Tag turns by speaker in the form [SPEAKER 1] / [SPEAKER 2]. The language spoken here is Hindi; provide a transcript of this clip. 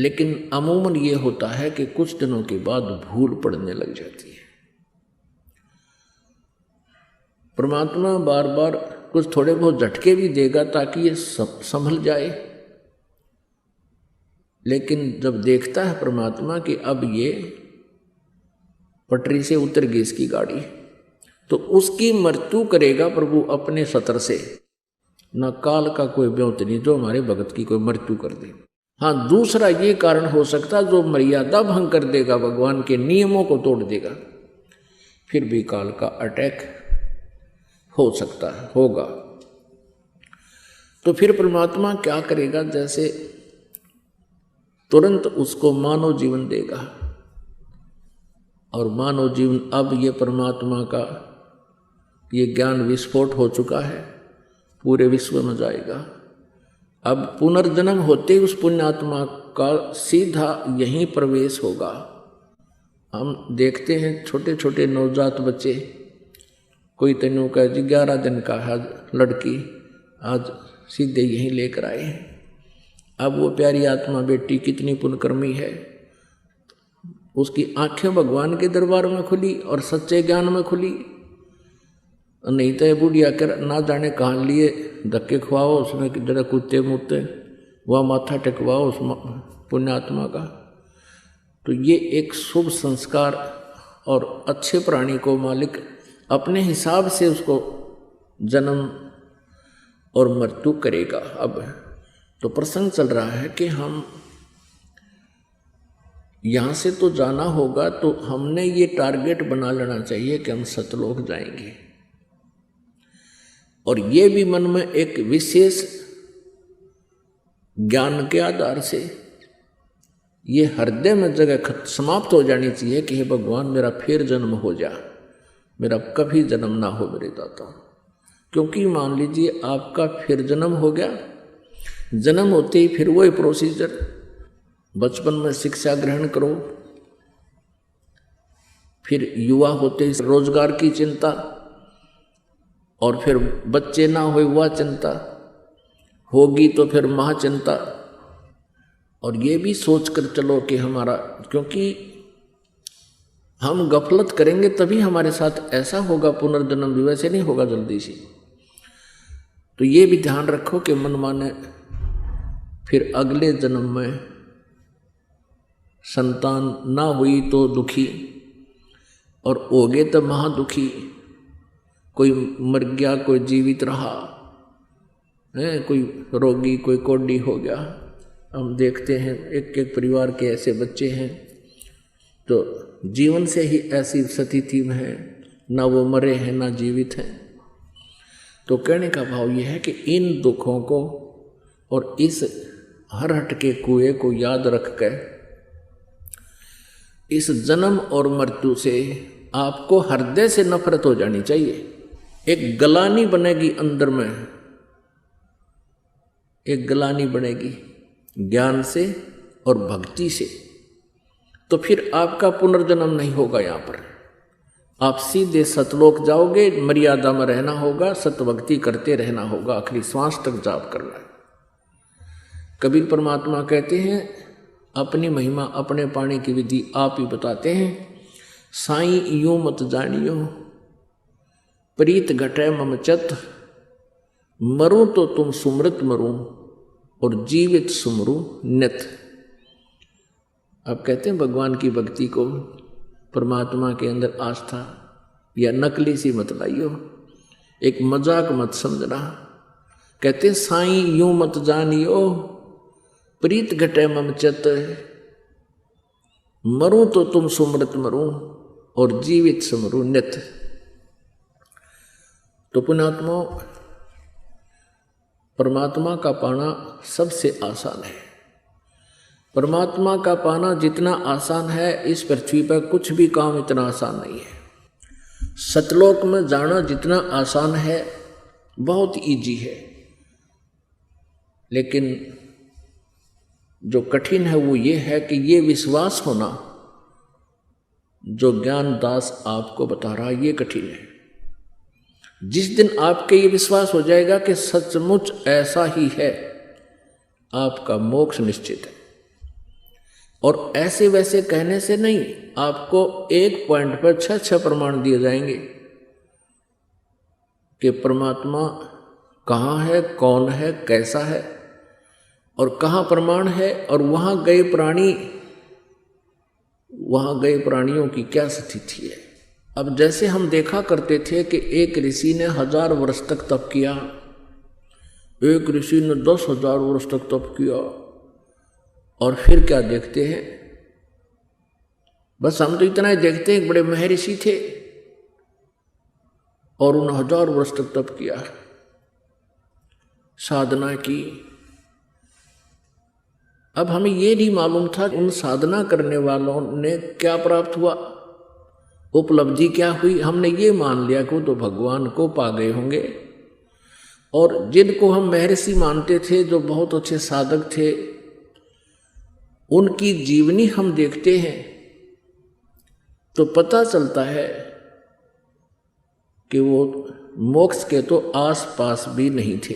[SPEAKER 1] लेकिन अमूमन ये होता है कि कुछ दिनों के बाद भूल पड़ने लग जाती है। परमात्मा बार बार कुछ थोड़े बहुत झटके भी देगा ताकि ये संभल जाए, लेकिन जब देखता है परमात्मा कि अब ये पटरी से उतर गई इसकी गाड़ी, तो उसकी मृत्यु करेगा प्रभु अपने सत्र से। न काल का कोई ब्योत नहीं जो हमारे भगत की कोई मृत्यु कर दे। हाँ, दूसरा ये कारण हो सकता जो मर्यादा भंग कर देगा, भगवान के नियमों को तोड़ देगा, फिर भी काल का अटैक हो सकता है, होगा। तो फिर परमात्मा क्या करेगा, जैसे तुरंत उसको मानव जीवन देगा, और मानव जीवन अब ये परमात्मा का ये ज्ञान विस्फोट हो चुका है, पूरे विश्व में जाएगा। अब पुनर्जन्म होते ही उस पुण्यात्मा का सीधा यहीं प्रवेश होगा। हम देखते हैं छोटे छोटे नवजात बच्चे, कोई तनु का 11 दिन का है लड़की, आज सीधे यहीं लेकर आए हैं। अब वो प्यारी आत्मा बेटी कितनी पुण्यकर्मी है, उसकी आंखें भगवान के दरबार में खुली और सच्चे ज्ञान में खुली। नहीं तो बुढ़िया कर ना जाने कहाँ लिए धक्के खुआओ उसमें, जरा कुत्ते मुत्ते वह माथा टेकवाओ उस पुण्यात्मा का। तो ये एक शुभ संस्कार और अच्छे प्राणी को मालिक अपने हिसाब से उसको जन्म और मृत्यु करेगा। अब तो प्रसंग चल रहा है कि हम यहाँ से तो जाना होगा, तो हमने ये टारगेट बना लेना चाहिए कि हम सतलोक जाएंगे, और ये भी मन में एक विशेष ज्ञान के आधार से ये हृदय में जगह समाप्त हो जानी चाहिए कि हे भगवान मेरा फिर जन्म हो जा, मेरा कभी जन्म ना हो मेरे दाता। क्योंकि मान लीजिए आपका फिर जन्म हो गया, जन्म होते ही फिर वही प्रोसीजर, बचपन में शिक्षा ग्रहण करो, फिर युवा होते ही रोजगार की चिंता, और फिर बच्चे ना हो वह चिंता होगी, तो फिर महाचिंता। और ये भी सोच कर चलो कि हमारा, क्योंकि हम गफलत करेंगे तभी हमारे साथ ऐसा होगा, पुनर्जन्म भी वैसे नहीं होगा जल्दी से। तो ये भी ध्यान रखो कि मन माने फिर अगले जन्म में संतान ना हुई तो दुखी, और हो गए तो महादुखी। कोई मर गया, कोई जीवित रहा है, कोई रोगी, कोई कोढ़ी हो गया। हम देखते हैं एक एक परिवार के ऐसे बच्चे हैं तो जीवन से ही ऐसी स्थिति में है, ना वो मरे हैं ना जीवित हैं। तो कहने का भाव ये है कि इन दुखों को और इस हरहट के कुएं को याद रख कर इस जन्म और मृत्यु से आपको हृदय से नफरत हो जानी चाहिए। एक गलानी बनेगी अंदर में, एक गलानी बनेगी ज्ञान से और भक्ति से, तो फिर आपका पुनर्जन्म नहीं होगा। यहाँ पर आप सीधे सतलोक जाओगे, मर्यादा में रहना होगा, सतभक्ति करते रहना होगा, आखिरी श्वास तक जाप करना है। कबीर परमात्मा कहते हैं अपनी महिमा अपने पाने की विधि आप ही बताते हैं। साईं यूं मत जानियो प्रीत घटे मम चत, मरूं तो तुम सुमृत मरूं और जीवित सुमरूं नित। आप कहते हैं भगवान की भक्ति को, परमात्मा के अंदर आस्था या नकली सी मत लाइयो, एक मजाक मत समझना। कहते हैं साईं यूं मत जानियो प्रीत घटे मम चत, मरूं तो तुम सुमृत मरूं और जीवित सुमरूं नित। तो पुण्यात्मा, परमात्मा का पाना सबसे आसान है। परमात्मा का पाना जितना आसान है इस पृथ्वी पर कुछ भी काम इतना आसान नहीं है। सतलोक में जाना जितना आसान है बहुत इजी है, लेकिन जो कठिन है वो ये है कि ये विश्वास होना जो ज्ञान दास आपको बता रहा है ये कठिन है। जिस दिन आपके ये विश्वास हो जाएगा कि सचमुच ऐसा ही है, आपका मोक्ष निश्चित है। और ऐसे वैसे कहने से नहीं, आपको एक पॉइंट पर 6 प्रमाण दिए जाएंगे कि परमात्मा कहाँ है, कौन है, कैसा है और कहाँ प्रमाण है, और वहाँ गए प्राणियों की क्या स्थिति है। अब जैसे हम देखा करते थे कि एक ऋषि ने 1000 वर्ष तक तप किया, एक ऋषि ने 10,000 वर्ष तक तप किया, और फिर क्या देखते हैं, बस हम तो इतना ही देखते हैं, बड़े महर्षि थे और उन 1000 वर्ष तक तप किया, साधना की। अब हमें ये नहीं मालूम था उन साधना करने वालों ने क्या प्राप्त हुआ, उपलब्धि क्या हुई। हमने ये मान लिया कि वो तो भगवान को पा गए होंगे, और जिनको हम महर्षि मानते थे, जो बहुत अच्छे साधक थे, उनकी जीवनी हम देखते हैं तो पता चलता है कि वो मोक्ष के तो आस पास भी नहीं थे।